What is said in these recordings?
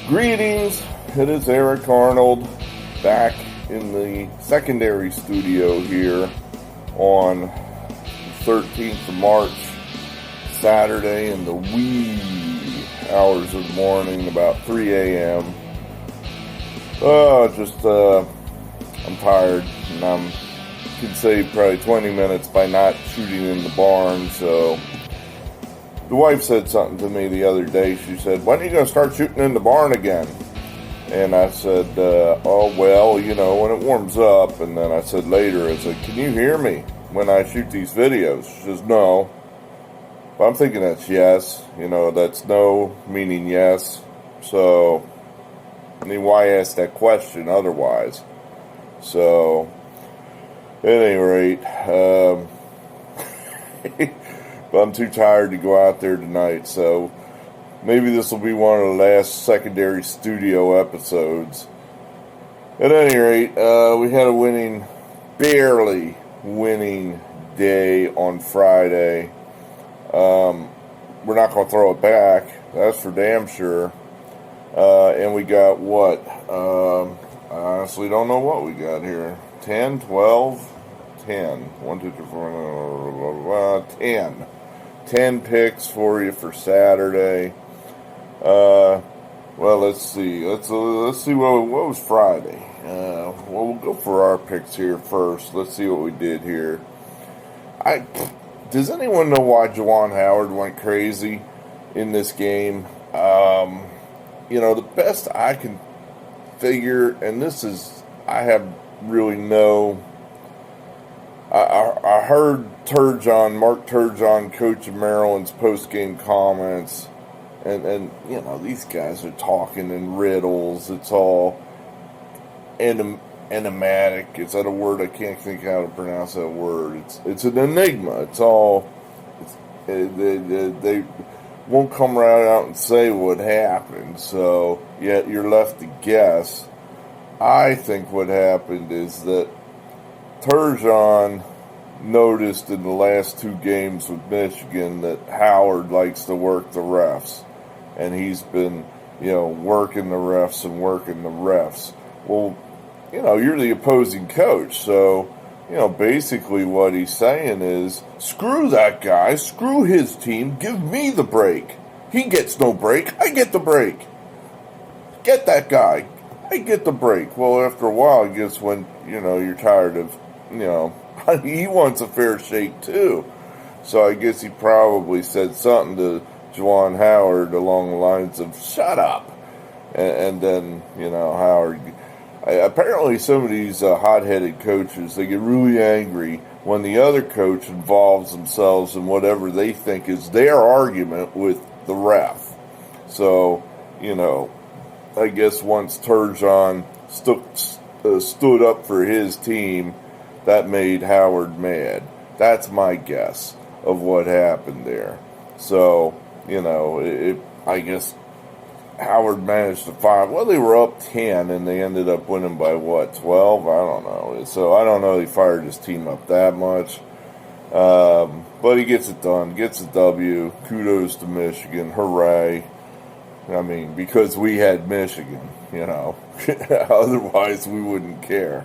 Greetings, it is Eric Arnold back in the secondary studio here on the 13th of March, Saturday in the wee hours of the morning, about 3 a.m. I'm tired, and I could save probably 20 minutes by not shooting in the barn, so the wife said something to me the other day. She said, "When are you going to start shooting in the barn again?" And I said, oh, well, when it warms up. And then I said later, I said, "Can you hear me when I shoot these videos?" She says, "No." But I'm thinking that's yes. That's no meaning yes. So, I mean, why ask that question otherwise? So, at any rate, but I'm too tired to go out there tonight, so maybe this will be one of the last secondary studio episodes. At any rate, we had a barely winning day on Friday. We're not going to throw it back, that's for damn sure. And we got what? I honestly don't know what we got here. 10, 12, 10. 1, 2, 3, 4, 10. 10 picks for you for Saturday. Well, let's see. Let's see what was Friday. We'll go for our picks here first. Let's see what we did here. Does anyone know why Juwan Howard went crazy in this game? The best I can figure, and I have really no. I heard Mark Turgeon, coach of Maryland's post-game comments, and these guys are talking in riddles. It's all enigmatic. Is that a word? I can't think how to pronounce that word. It's an enigma. They won't come right out and say what happened, so yet you're left to guess. I think what happened is that Turgeon noticed in the last two games with Michigan that Howard likes to work the refs, and he's been, working the refs and working the refs. Well, you're the opposing coach, so, basically what he's saying is, screw that guy, screw his team, give me the break. He gets no break, I get the break. Get that guy, I get the break. Well, after a while, I guess when, you're tired of, he wants a fair shake too. So I guess he probably said something to Juwan Howard along the lines of, "Shut up." And then, Howard. Apparently some of these hot-headed coaches, they get really angry when the other coach involves themselves in whatever they think is their argument with the ref. So, I guess once Turgeon stood up for his team, that made Howard mad. That's my guess of what happened there. So, I guess Howard managed to find, they were up 10 and they ended up winning by 12? I don't know. So I don't know he fired his team up that much. But he gets it done, gets a W. Kudos to Michigan. Hooray. I mean, because we had Michigan, otherwise we wouldn't care.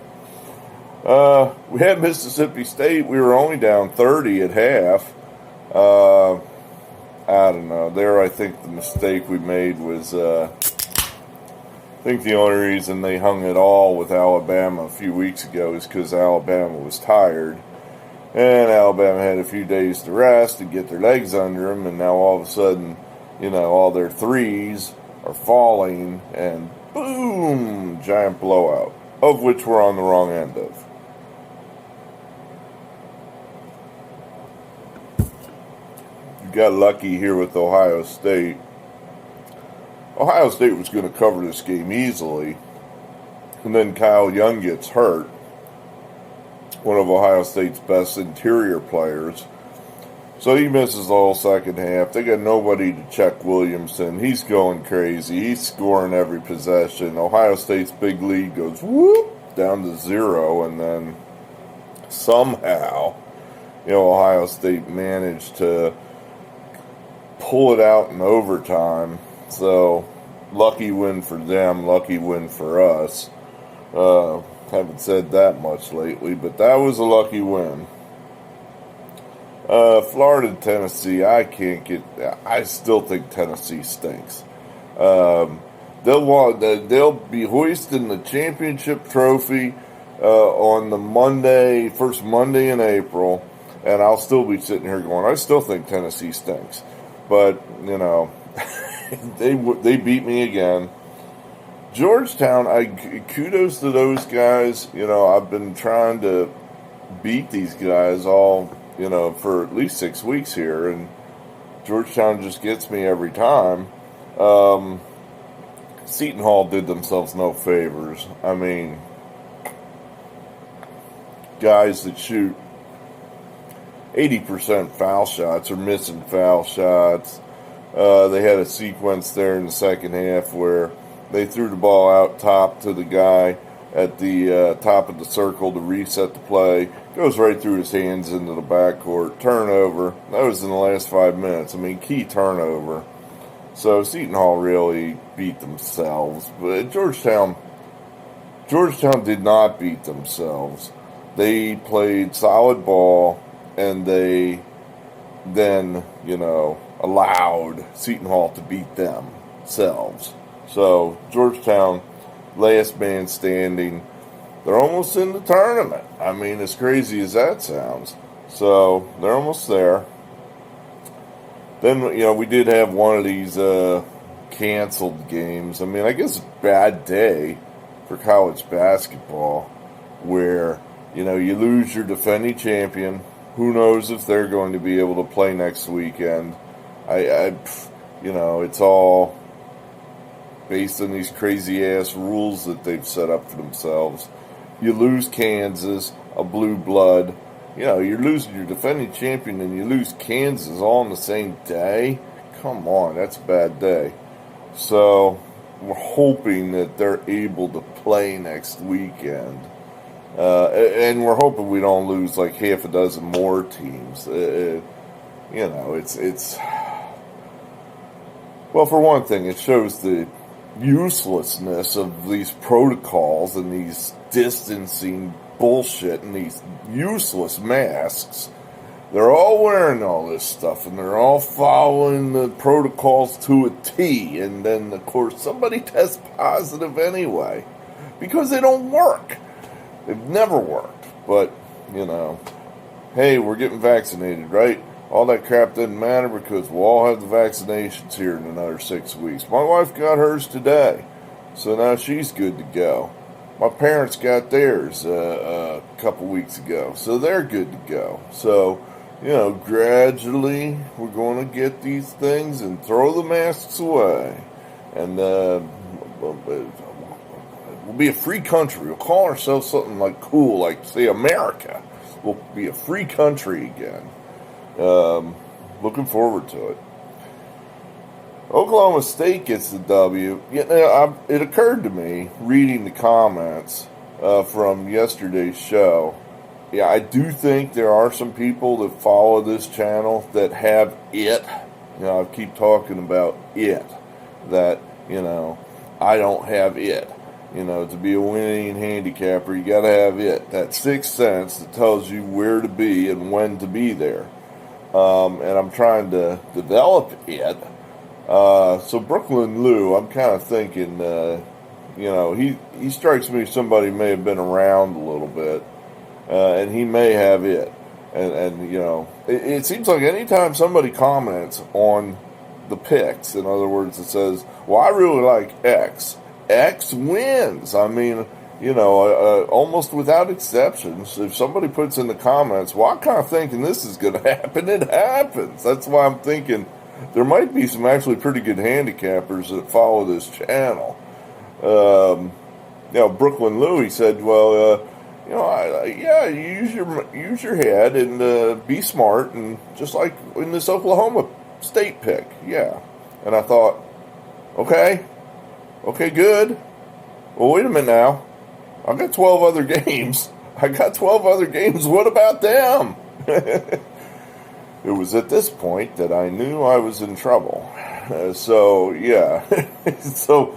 We had Mississippi State. We were only down 30 at half. I don't know. There, I think the mistake we made was, I think the only reason they hung it all with Alabama a few weeks ago is because Alabama was tired. And Alabama had a few days to rest and get their legs under them. And now all of a sudden, all their threes are falling. And boom, giant blowout, of which we're on the wrong end of. Got lucky here with Ohio State. Ohio State was going to cover this game easily, and then Kyle Young gets hurt, one of Ohio State's best interior players, so he misses the whole second half. They got nobody to check Williamson. He's going crazy. He's scoring every possession. Ohio State's big lead goes whoop down to 0, and then somehow, Ohio State managed to pull it out in overtime. So, lucky win for them, lucky win for us. Haven't said that much lately, but that was a lucky win. Florida, Tennessee, I still think Tennessee stinks. They'll be hoisting the championship trophy on the first Monday in April, and I'll still be sitting here going, I still think Tennessee stinks. But, they beat me again. Georgetown, kudos to those guys. I've been trying to beat these guys all, for at least 6 weeks here, and Georgetown just gets me every time. Seton Hall did themselves no favors. I mean, guys that shoot 80% foul shots are missing foul shots. They had a sequence there in the second half where they threw the ball out top to the guy at the top of the circle to reset the play. Goes right through his hands into the backcourt. Turnover. That was in the last 5 minutes. I mean, key turnover. So Seton Hall really beat themselves. But Georgetown did not beat themselves. They played solid ball, and they then, allowed Seton Hall to beat themselves. So Georgetown, last man standing. They're almost in the tournament. I mean, as crazy as that sounds. So they're almost there. Then, we did have one of these canceled games. I mean, I guess a bad day for college basketball where, you lose your defending champion. Who knows if they're going to be able to play next weekend. It's all based on these crazy-ass rules that they've set up for themselves. You lose Kansas, a blue blood. You're losing your defending champion and you lose Kansas all on the same day. Come on, that's a bad day. So we're hoping that they're able to play next weekend. And we're hoping we don't lose like half a dozen more teams. It's well, for one thing, it shows the uselessness of these protocols and these distancing bullshit and these useless masks. They're all wearing all this stuff and they're all following the protocols to a T, and then of course somebody tests positive anyway because they don't work. They've never worked. But hey, we're getting vaccinated, right? All that crap doesn't matter because we'll all have the vaccinations here in another 6 weeks. My wife got hers today, so now she's good to go. My parents got theirs a couple weeks ago, so they're good to go. So, gradually we're going to get these things and throw the masks away. And we'll be a free country. We'll call ourselves something like cool, like, say, America. We'll be a free country again. Looking forward to it. Oklahoma State gets the W. It occurred to me, reading the comments from yesterday's show, I do think there are some people that follow this channel that have it. I keep talking about it. That, I don't have it. To be a winning handicapper, you got to have it. That sixth sense that tells you where to be and when to be there. And I'm trying to develop it. So Brooklyn Lou, I'm kind of thinking, he strikes me as somebody who may have been around a little bit, and he may have it. And it seems like anytime somebody comments on the picks, in other words, it says, well, I really like X. X wins. I mean, almost without exceptions, if somebody puts in the comments, well, I'm kind of thinking this is going to happen, it happens. That's why I'm thinking there might be some actually pretty good handicappers that follow this channel. Brooklyn Lou, he said, well, use your head and be smart, and just like in this Oklahoma State pick, yeah. And I thought, okay, good. Well, wait a minute now. I've got 12 other games. What about them? It was at this point that I knew I was in trouble. So, yeah. So,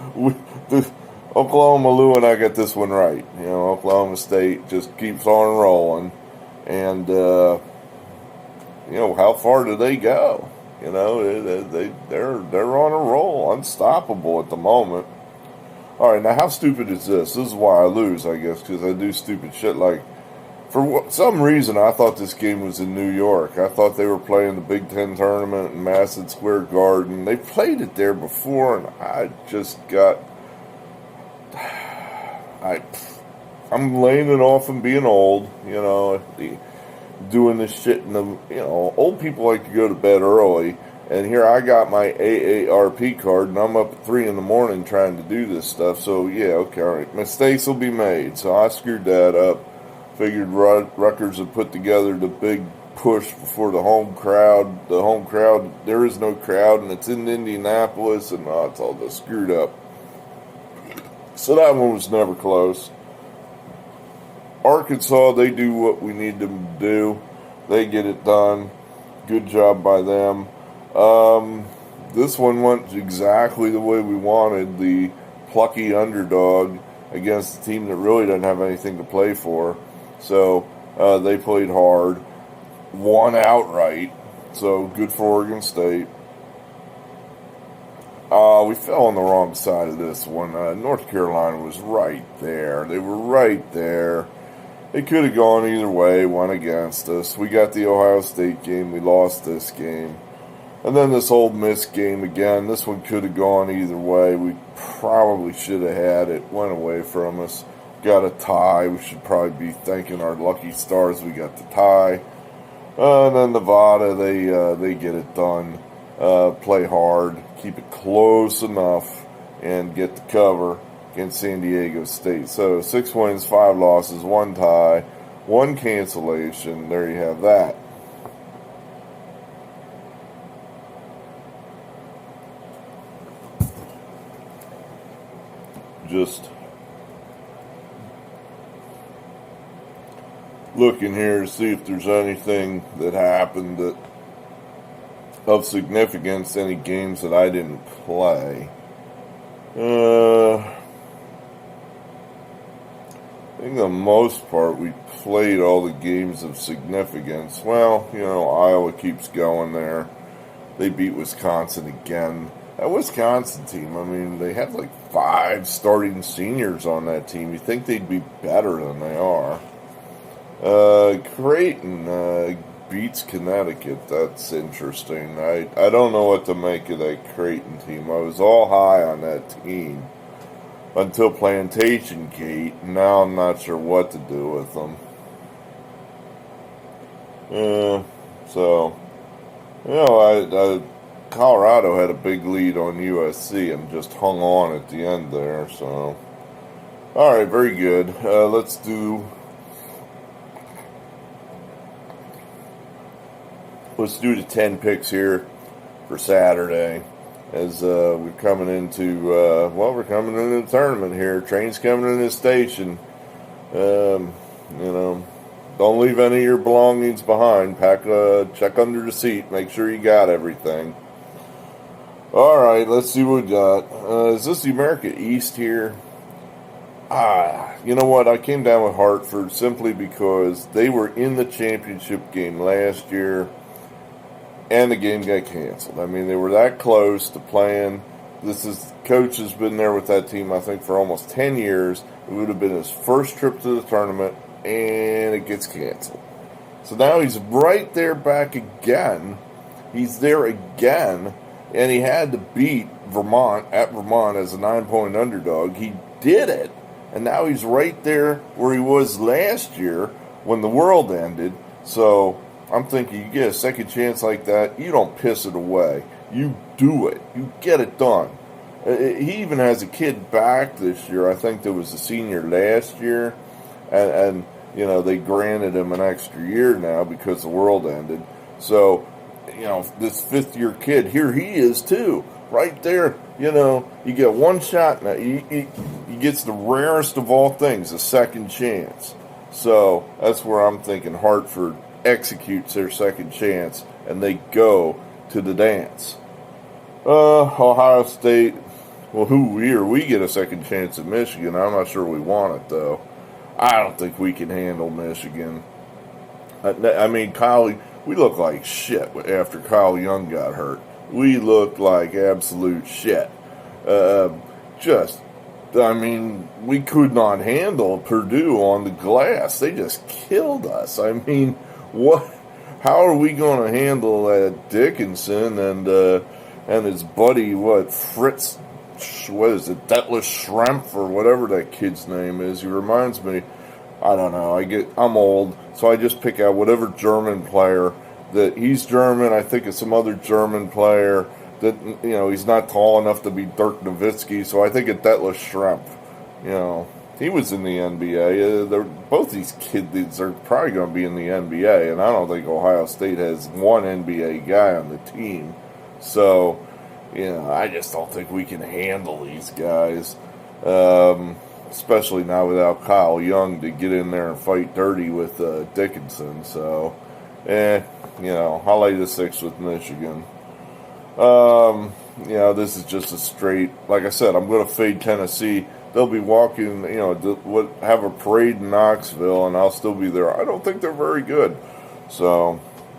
Oklahoma, Lou, and I got this one right. Oklahoma State just keeps on rolling. And, how far do they go? They're on a roll, unstoppable at the moment. All right, now how stupid is this? This is why I lose, I guess, because I do stupid shit. Like, for some reason, I thought this game was in New York. I thought they were playing the Big Ten tournament in Madison Square Garden. They played it there before, and I just got... I'm laying it off and being old, doing this shit in the, old people like to go to bed early, and here I got my AARP card, and I'm up at 3 in the morning trying to do this stuff, so yeah, okay, all right, mistakes will be made, so I screwed that up, figured Rutgers had put together the big push before the home crowd, there is no crowd, and it's in Indianapolis, and it's all just screwed up, so that one was never close. Arkansas, they do what we need them to do. They get it done. Good job by them. This one went exactly the way we wanted. The plucky underdog against a team that really doesn't have anything to play for. So they played hard. Won outright. So good for Oregon State. We fell on the wrong side of this one. North Carolina was right there. They were right there. It could have gone either way, won against us. We got the Ohio State game. We lost this game. And then this Ole Miss game again. This one could have gone either way. We probably should have had it. Went away from us. Got a tie. We should probably be thanking our lucky stars we got the tie. And then Nevada, they get it done. Play hard. Keep it close enough. And get the cover against San Diego State. So 6 wins, 5 losses, 1 tie, 1 cancellation. There you have that. Just looking here to see if there's anything that happened that of significance, any games that I didn't play. I think the most part we played all the games of significance. Well, Iowa keeps going there. They beat Wisconsin again. That Wisconsin team, I mean, they had like 5 starting seniors on that team. You'd think they'd be better than they are. Creighton beats Connecticut. That's interesting. I don't know what to make of that Creighton team. I was all high on that team until Plantation Gate. Now I'm not sure what to do with them. Colorado had a big lead on USC and just hung on at the end there. So, all right, very good. Let's do the 10 picks here for Saturday. As we're coming into the tournament here. Train's coming in the station. Don't leave any of your belongings behind. Check under the seat. Make sure you got everything. All right, let's see what we got. Is this the America East here? You know what? I came down with Hartford simply because they were in the championship game last year. And the game got canceled. I mean, they were that close to playing. Coach has been there with that team, I think, for almost 10 years. It would have been his first trip to the tournament, and it gets canceled. So now he's right there back again. He's there again, and he had to beat Vermont at Vermont as a 9-point underdog. He did it, and now he's right there where he was last year when the world ended. So I'm thinking, you get a second chance like that, you don't piss it away. You do it. You get it done. He even has a kid back this year. I think there was a senior last year. And they granted him an extra year now because the world ended. So, this 5th-year kid, here he is too. Right there, you get one shot now. He gets the rarest of all things, a second chance. So, that's where I'm thinking Hartford executes their second chance, and they go to the dance. Ohio State. Well, we get a second chance at Michigan. I'm not sure we want it, though. I don't think we can handle Michigan. I mean, we look like shit after Kyle Young got hurt. We looked like absolute shit. We could not handle Purdue on the glass. They just killed us. I mean, what? How are we going to handle Dickinson and his buddy, Fritz? What is it, Detlef Schrempf or whatever that kid's name is? He reminds me. I don't know. I'm old, so I just pick out whatever German player that he's German. I think of some other German player that he's not tall enough to be Dirk Nowitzki, so I think of Detlef Schrempf. He was in the NBA. Both these kids are probably going to be in the NBA, and I don't think Ohio State has one NBA guy on the team. So, I just don't think we can handle these guys. Especially now without Kyle Young to get in there and fight dirty with Dickinson. So, I'll lay the 6 with Michigan. This is just a straight, like I said, I'm going to fade Tennessee. They'll be walking, have a parade in Knoxville, and I'll still be there. I don't think they're very good. So,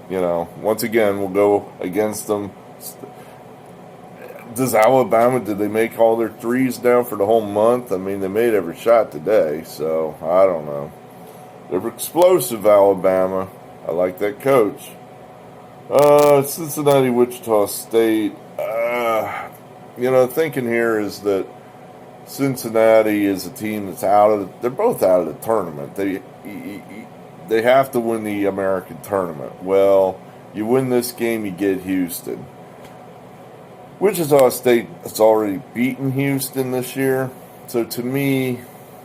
once again, we'll go against them. Did they make all their threes now for the whole month? I mean, they made every shot today, so I don't know. They're explosive, Alabama. I like that coach. Cincinnati, Wichita State. Thinking here is that Cincinnati is a team that's they're both out of the tournament. They have to win the American tournament. Well, you win this game, you get Houston. Wichita State has already beaten Houston this year. So to me,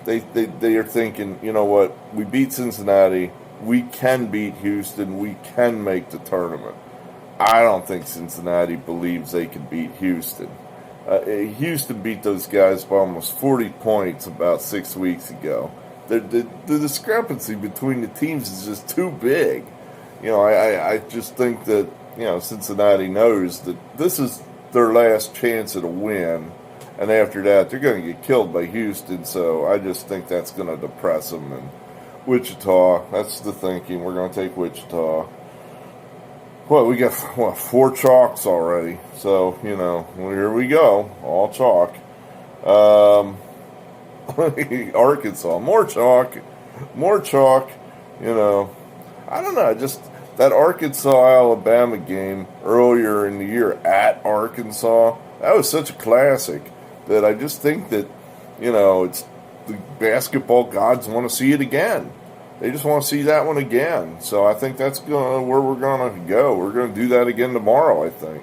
they are thinking, you know what, we beat Cincinnati, we can beat Houston, we can make the tournament. I don't think Cincinnati believes they can beat Houston. Houston beat those guys by almost 40 points about 6 weeks ago. The discrepancy between the teams is just too big. I just think that, Cincinnati knows that this is their last chance at a win, and after that they're going to get killed by Houston, so I just think that's going to depress them. And Wichita, that's the thinking, we're going to take Wichita. Well, we got 4 chalks already, so here we go, all chalk. Arkansas, more chalk. I don't know, just that Arkansas-Alabama game earlier in the year at Arkansas, that was such a classic that I just think that, it's the basketball gods want to see it again. They just want to see that one again. So I think that's where we're going to go. We're going to do that again tomorrow, I think.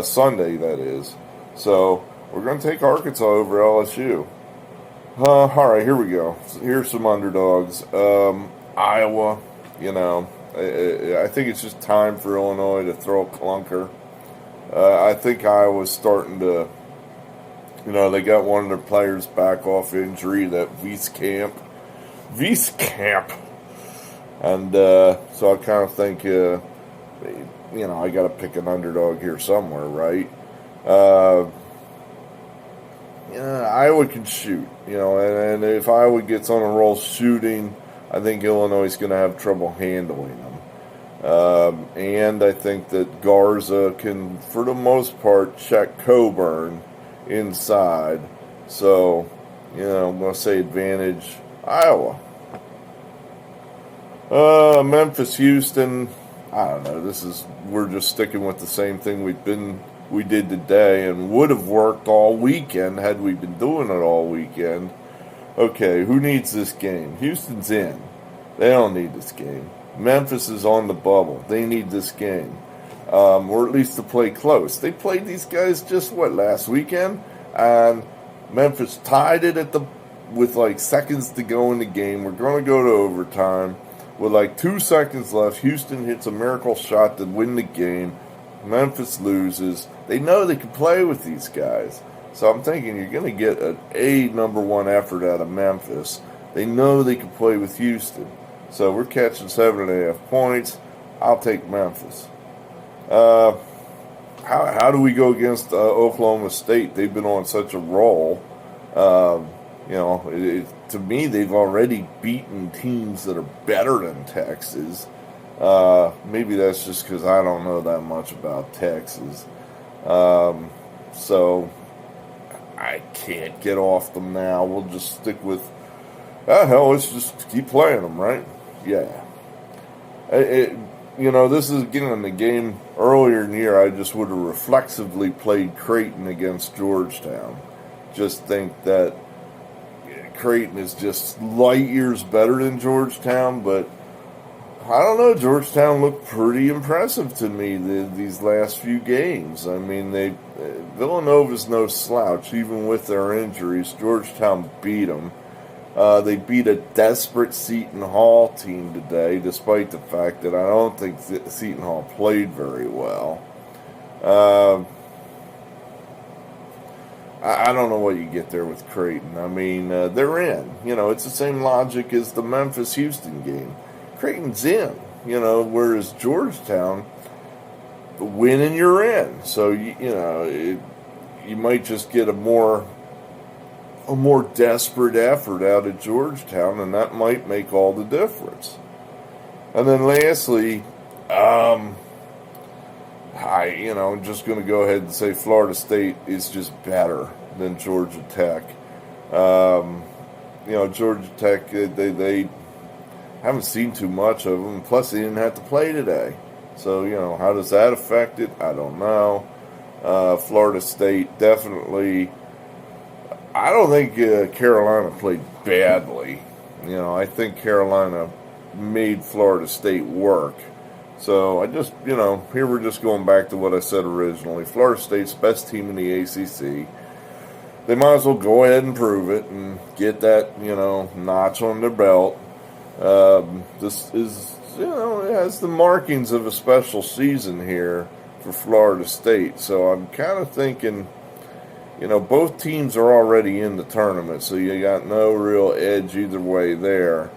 Sunday, that is. So we're going to take Arkansas over LSU. All right, here we go. Here's some underdogs. Iowa, I think it's just time for Illinois to throw a clunker. I think Iowa's starting to, they got one of their players back off injury, that Wieskamp. And so I kind of think, I got to pick an underdog here somewhere, right? Iowa can shoot, and if Iowa gets on a roll shooting, I think Illinois is going to have trouble handling them. And I think that Garza can, for the most part, check Coburn inside. So, I'm going to say advantage Iowa. Memphis, Houston. I don't know. We're just sticking with the same thing we did today, and would have worked all weekend had we been doing it all weekend. Okay, who needs this game? Houston's in. They don't need this game. Memphis is on the bubble. They need this game. Or at least to play close. They played these guys just, last weekend? And Memphis tied it with seconds to go in the game. We're going to go to overtime. With 2 seconds left, Houston hits a miracle shot to win the game. Memphis loses. They know they can play with these guys. So I'm thinking you're going to get a number one effort out of Memphis. They know they can play with Houston. So we're catching 7.5 points. I'll take Memphis. how do we go against Oklahoma State? They've been on such a roll. To me, they've already beaten teams that are better than Texas. Maybe that's just because I don't know that much about Texas. So I can't get off them now. We'll just stick with, let's just keep playing them, right? Yeah. This is again in the game earlier in the year. I just would have reflexively played Creighton against Georgetown. Just think that Creighton is just light years better than Georgetown, but I don't know. Georgetown looked pretty impressive to me these last few games. I mean, Villanova's no slouch, even with their injuries. Georgetown beat them. They beat a desperate Seton Hall team today, despite the fact that I don't think Seton Hall played very well. I don't know what you get there with Creighton. I mean, they're in. It's the same logic as the Memphis Houston game. Creighton's in. Whereas Georgetown, win and you're in. So you might just get a more desperate effort out of Georgetown, and that might make all the difference. And then lastly, I'm just going to go ahead and say Florida State is just better than Georgia Tech. Georgia Tech, they haven't seen too much of them. Plus, they didn't have to play today. So, how does that affect it? I don't know. Florida State definitely. I don't think Carolina played badly. I think Carolina made Florida State work. So I just, here we're just going back to what I said originally. Florida State's best team in the ACC. They might as well go ahead and prove it and get that, notch on their belt. This is, it has the markings of a special season here for Florida State. So I'm kind of thinking, both teams are already in the tournament, so you got no real edge either way there.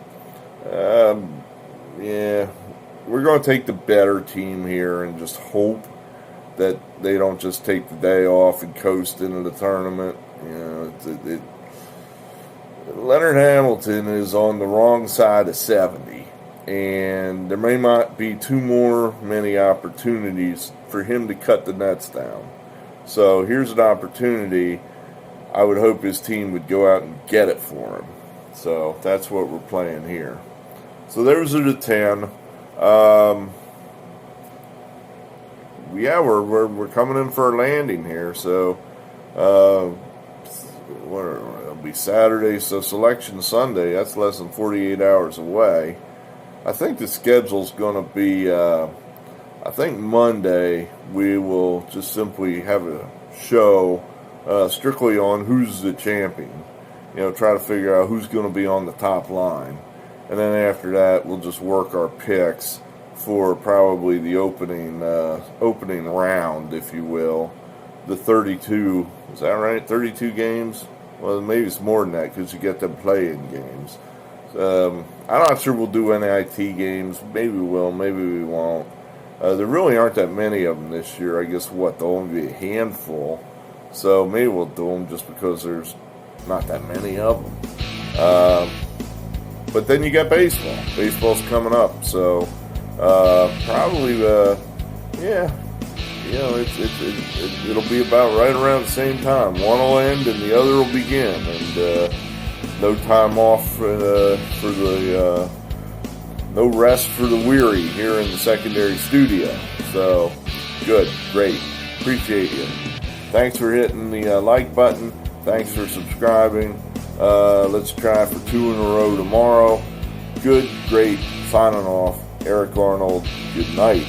We're going to take the better team here and just hope that they don't just take the day off and coast into the tournament. Leonard Hamilton is on the wrong side of 70, and there may not be many opportunities for him to cut the nets down. So here's an opportunity. I would hope his team would go out and get it for him. So that's what we're playing here. So those are the 10. We're coming in for a landing here. So it'll be Saturday. So Selection Sunday. That's less than 48 hours away. I think the schedule's going to be. I think Monday we will just simply have a show strictly on who's the champion. Try to figure out who's going to be on the top line. And then after that, we'll just work our picks for probably the opening round, if you will. The 32, is that right? 32 games? Well, maybe it's more than that because you get them playing games. I'm not sure we'll do NIT games. Maybe we will, maybe we won't. There really aren't that many of them this year. I guess, there'll only be a handful. So maybe we'll do them just because there's not that many of them. But then you got baseball. Baseball's coming up. So probably, it'll be about right around the same time. One will end and the other will begin. And no time off no rest for the weary here in the secondary studio. So, good, great, appreciate you. Thanks for hitting the like button. Thanks for subscribing. Let's try for 2 in a row tomorrow. Good, great, signing off. Eric Arnold, good night.